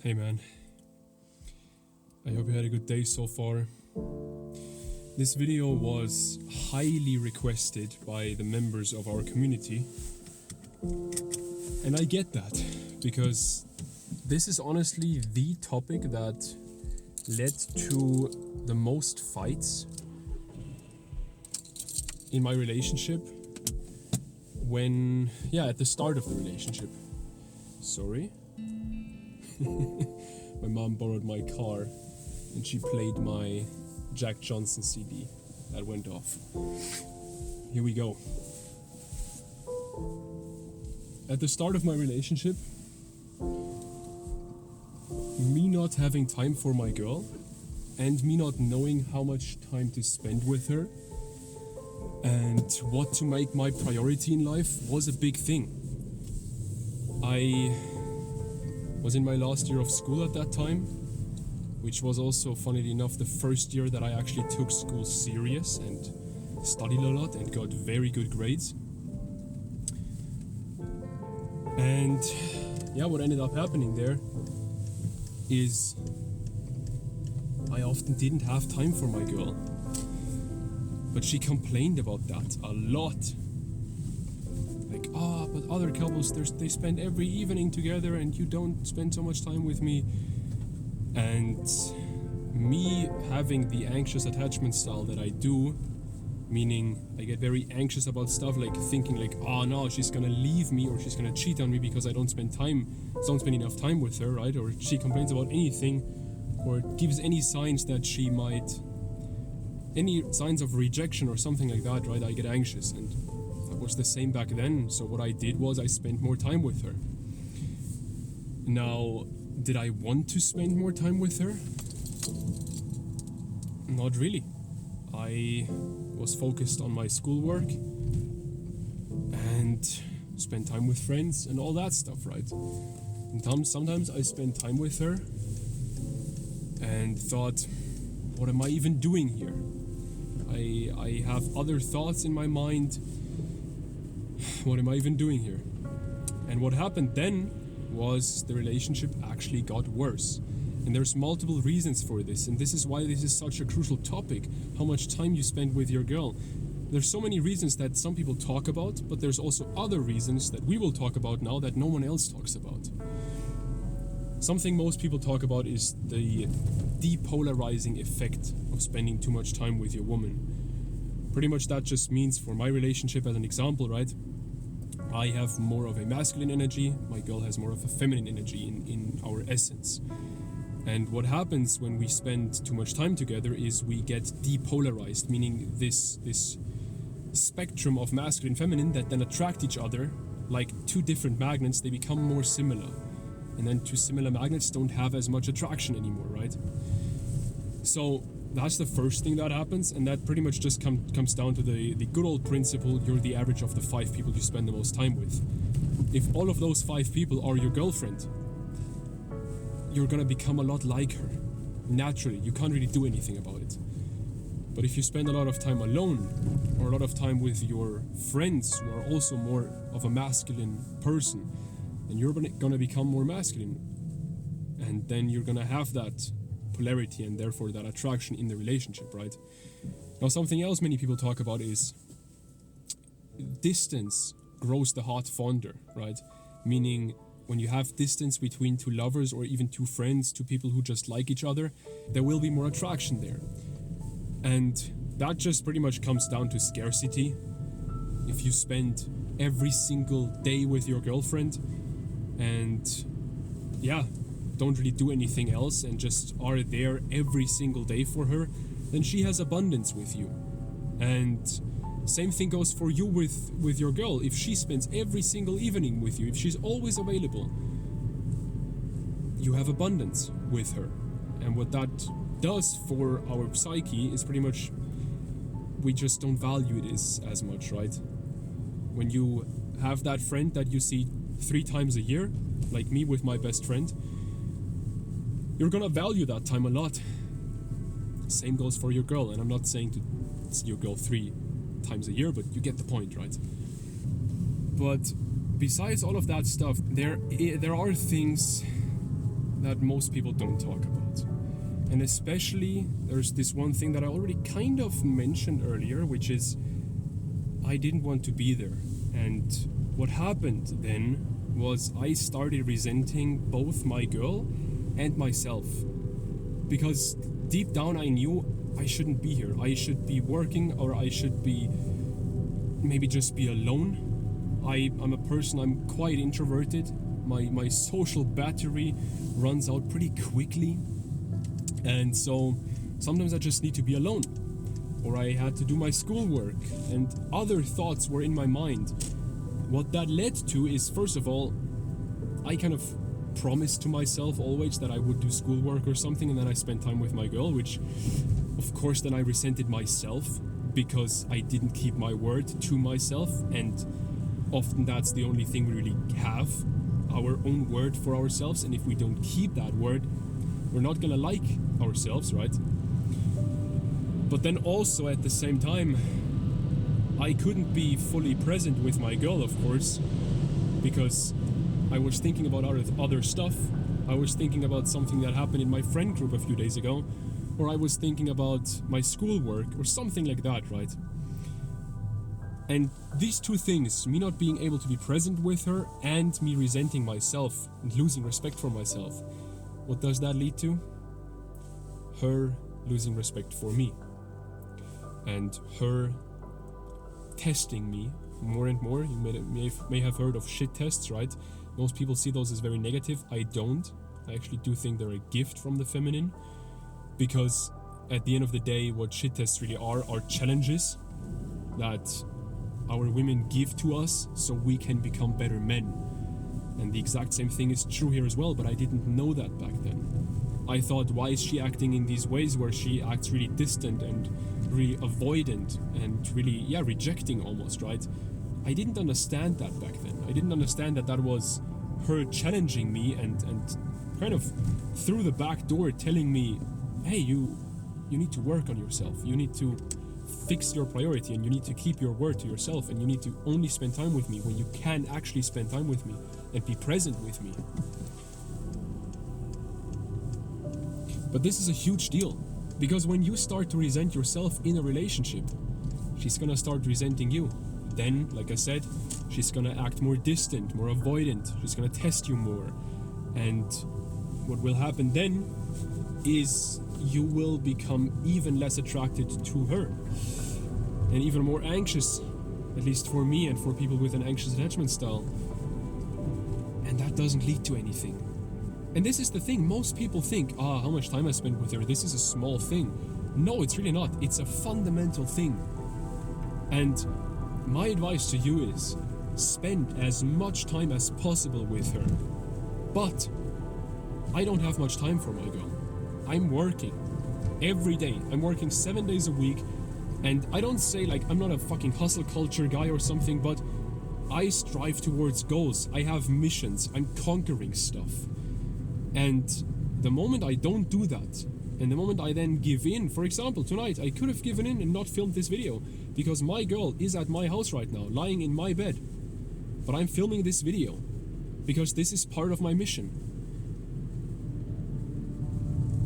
Hey man, I hope you had a good day so far. This video was highly requested by the members of our community, and I get that, because this is honestly the topic that led to the most fights in my relationship at the start of the relationship. Sorry. My mom borrowed my car and she played my Jack Johnson CD that went off. Here we go. At the start of my relationship, me not having time for my girl and me not knowing how much time to spend with her and what to make my priority in life was a big thing. I was in my last year of school at that time, which was also, funnily enough, the first year that I actually took school serious and studied a lot and got very good grades. And what ended up happening there is I often didn't have time for my girl. But she complained about that a lot. Like, but other couples, they spend every evening together and you don't spend so much time with me. And me having the anxious attachment style that I do, meaning I get very anxious about stuff, like thinking like, oh no, she's gonna leave me or she's gonna cheat on me because I don't spend enough time with her, right? Or she complains about anything or gives any signs that she might, any signs of rejection or something like that, right? I get anxious, and that was the same back then. So what I did was I spent more time with her. Now, did I want to spend more time with her? Not really. I was focused on my schoolwork and spent time with friends and all that stuff, right? And sometimes I spent time with her and thought, what am I even doing here? I have other thoughts in my mind. What am I even doing here? And what happened then was the relationship actually got worse. And there's multiple reasons for this, and this is why this is such a crucial topic, how much time you spend with your girl. There's so many reasons that some people talk about, but there's also other reasons that we will talk about now that no one else talks about. Something most people talk about is the depolarizing effect of spending too much time with your woman. Pretty much that just means, for my relationship as an example, right? I have more of a masculine energy, my girl has more of a feminine energy in our essence. And what happens when we spend too much time together is we get depolarized, meaning this spectrum of masculine and feminine that then attract each other like two different magnets, they become more similar. And then two similar magnets don't have as much attraction anymore, right? So that's the first thing that happens, and that pretty much just comes down to the good old principle, you're the average of the 5 people you spend the most time with. If all of those 5 people are your girlfriend, you're gonna become a lot like her. Naturally, you can't really do anything about it. But if you spend a lot of time alone, or a lot of time with your friends who are also more of a masculine person, then you're gonna become more masculine. And then you're gonna have that polarity and therefore that attraction in the relationship, right? Now, something else many people talk about is distance grows the heart fonder, right? Meaning, when you have distance between two lovers or even two friends, two people who just like each other, there will be more attraction there. And that just pretty much comes down to scarcity. If you spend every single day with your girlfriend and don't really do anything else and just are there every single day for her, then she has abundance with you. And same thing goes for you with your girl. If she spends every single evening with you, if she's always available, you have abundance with her. And what that does for our psyche is pretty much we just don't value it as much, right? When you have that friend that you see 3 times a year, like me with my best friend, you're gonna value that time a lot. Same goes for your girl, and I'm not saying to see your girl 3 times a year, but you get the point, right? But besides all of that stuff, there are things that most people don't talk about. And especially, there's this one thing that I already kind of mentioned earlier, which is I didn't want to be there. And what happened then was I started resenting both my girl and myself. Because deep down I knew I shouldn't be here. I should be working, or I should be maybe just be alone. I'm a person, I'm quite introverted. My social battery runs out pretty quickly. And so sometimes I just need to be alone. Or I had to do my schoolwork, and other thoughts were in my mind. What that led to is, first of all, I kind of promised to myself always that I would do schoolwork or something, and then I spent time with my girl, which of course then I resented myself because I didn't keep my word to myself, and often that's the only thing we really have, our own word for ourselves, and if we don't keep that word, we're not gonna like ourselves, right? But then also at the same time, I couldn't be fully present with my girl, of course, because I was thinking about other stuff. I was thinking about something that happened in my friend group a few days ago, or I was thinking about my schoolwork or something like that, right? And these two things, me not being able to be present with her and me resenting myself and losing respect for myself, what does that lead to? Her losing respect for me. And her testing me more and more. You may have heard of shit tests, right? Most people see those as very negative. I don't. I actually do think they're a gift from the feminine, because at the end of the day, what shit tests really are challenges that our women give to us so we can become better men. And the exact same thing is true here as well, but I didn't know that back then. I thought, why is she acting in these ways where she acts really distant and really avoidant and really, rejecting almost, right? I didn't understand that back then. I didn't understand that that was her challenging me and kind of through the back door telling me, hey, you need to work on yourself. You need to fix your priority, and you need to keep your word to yourself, and you need to only spend time with me when you can actually spend time with me and be present with me. But this is a huge deal, because when you start to resent yourself in a relationship, she's gonna start resenting you. Then, like I said, she's gonna act more distant, more avoidant. She's gonna test you more. And what will happen then is you will become even less attracted to her and even more anxious, at least for me and for people with an anxious attachment style. And that doesn't lead to anything. And this is the thing, most people think, how much time I spent with her, this is a small thing. No, it's really not. It's a fundamental thing. And my advice to you is, spend as much time as possible with her. But I don't have much time for my girl. I'm working every day. I'm working 7 days a week. And I don't say like I'm not a fucking hustle culture guy or something, but I strive towards goals. I have missions. I'm conquering stuff. And the moment I don't do that, and the moment I then give in, for example, tonight I could have given in and not filmed this video because my girl is at my house right now, lying in my bed. But I'm filming this video because this is part of my mission.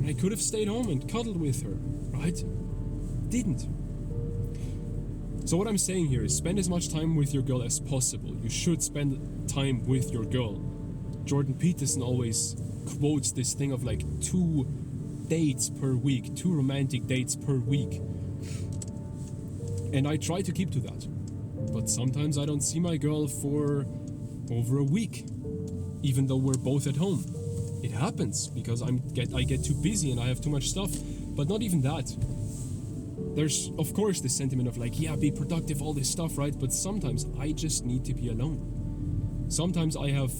And I could have stayed home and cuddled with her, right? Didn't. So what I'm saying here is spend as much time with your girl as possible. You should spend time with your girl. Jordan Peterson always quotes this thing of like 2 dates per week, 2 romantic dates per week. And I try to keep to that. But sometimes I don't see my girl for over a week, even though we're both at home. It happens because I get too busy and I have too much stuff. But not even that. There's of course this sentiment of like, be productive, all this stuff, right? But sometimes I just need to be alone. Sometimes I have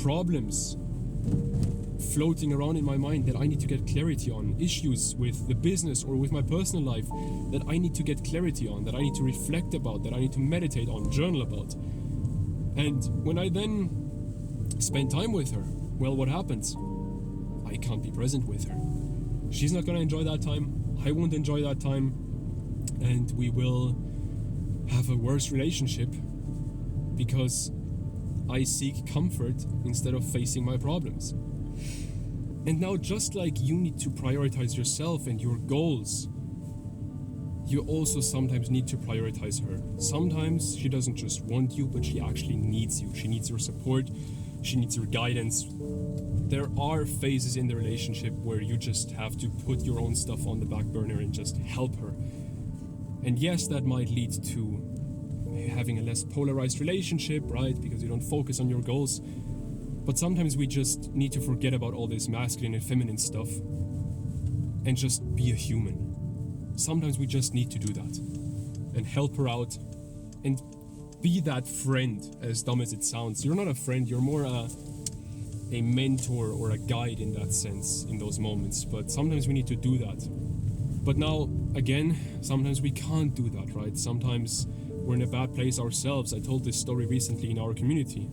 problems floating around in my mind that I need to get clarity on, issues with the business or with my personal life that I need to get clarity on, that I need to reflect about, that I need to meditate on, journal about. And when I then spend time with her, well, what happens? I can't be present with her. She's not gonna enjoy that time, I won't enjoy that time, and we will have a worse relationship because I seek comfort instead of facing my problems. And now, just like you need to prioritize yourself and your goals, you also sometimes need to prioritize her. Sometimes she doesn't just want you, but she actually needs you. She needs your support, she needs your guidance. There are phases in the relationship where you just have to put your own stuff on the back burner and just help her. And yes, that might lead to having a less polarized relationship, right? Because you don't focus on your goals. But sometimes we just need to forget about all this masculine and feminine stuff and just be a human. Sometimes we just need to do that and help her out and be that friend, as dumb as it sounds. You're not a friend, you're more a mentor or a guide in that sense in those moments. But sometimes we need to do that. But now, again, sometimes we can't do that, right? Sometimes we're in a bad place ourselves. I told this story recently in our community.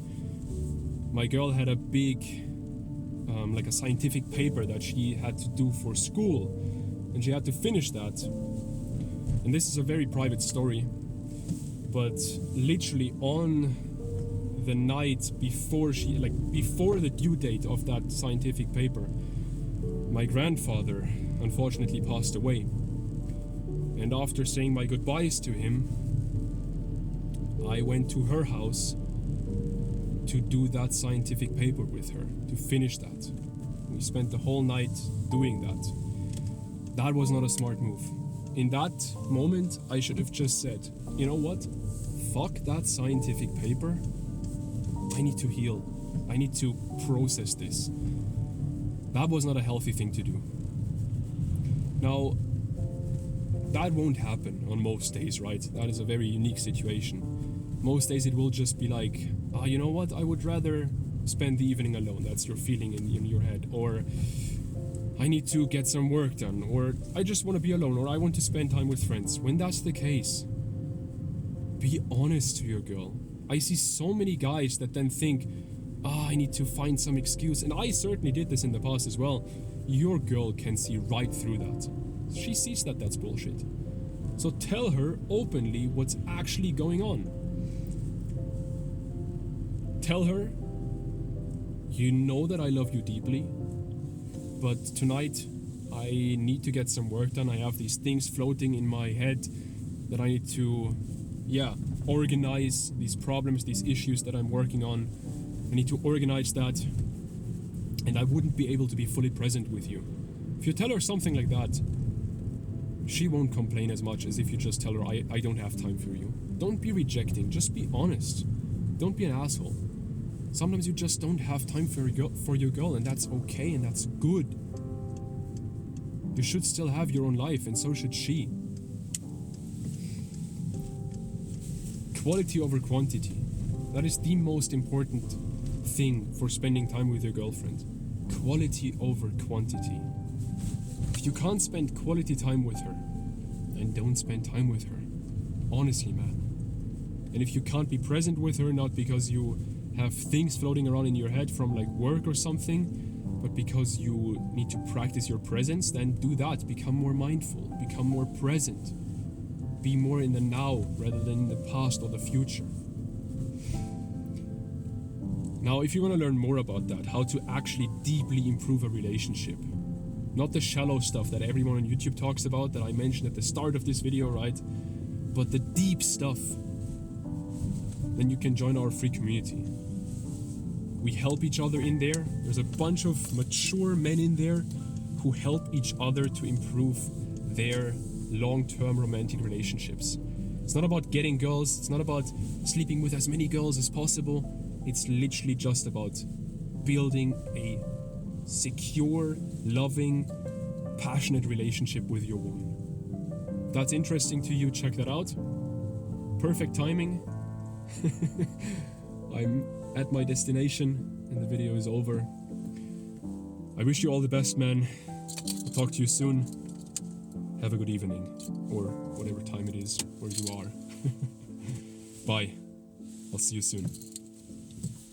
My girl had a big, like a scientific paper that she had to do for school, and she had to finish that. And this is a very private story, but literally on the night before before the due date of that scientific paper, my grandfather unfortunately passed away. And after saying my goodbyes to him, I went to her house to do that scientific paper with her, to finish that. We spent the whole night doing that. That was not a smart move. In that moment, I should have just said, you know what? Fuck that scientific paper. I need to heal. I need to process this. That was not a healthy thing to do. Now, that won't happen on most days, right? That is a very unique situation. Most days it will just be like, you know what, I would rather spend the evening alone. That's your feeling in your head. Or I need to get some work done. Or I just want to be alone. Or I want to spend time with friends. When that's the case, be honest to your girl. I see so many guys that then think, I need to find some excuse. And I certainly did this in the past as well. Your girl can see right through that. She sees that that's bullshit. So tell her openly what's actually going on. Tell her, you know that I love you deeply, but tonight I need to get some work done. I have these things floating in my head that I need to, organize these problems, these issues that I'm working on. I need to organize that, and I wouldn't be able to be fully present with you. If you tell her something like that, she won't complain as much as if you just tell her, I don't have time for you. Don't be rejecting, just be honest. Don't be an asshole. Sometimes you just don't have time for your girl, and that's okay, and that's good. You should still have your own life, and so should she. Quality over quantity. That is the most important thing for spending time with your girlfriend. Quality over quantity. If you can't spend quality time with her, then don't spend time with her. Honestly, man. And if you can't be present with her, not because you have things floating around in your head from like work or something, but because you need to practice your presence, then do that. Become more mindful, become more present. Be more in the now rather than in the past or the future. Now, if you want to learn more about that, how to actually deeply improve a relationship, not the shallow stuff that everyone on YouTube talks about that I mentioned at the start of this video, right? But the deep stuff, then you can join our free community. We help each other in there. There's a bunch of mature men in there who help each other to improve their long-term romantic relationships. It's not about getting girls. It's not about sleeping with as many girls as possible. It's literally just about building a secure, loving, passionate relationship with your woman. If that's interesting to you, check that out. Perfect timing. I'm at my destination and the video is over. I wish you all the best, man. I'll talk to you soon. Have a good evening, or whatever time it is where you are. Bye. I'll see you soon.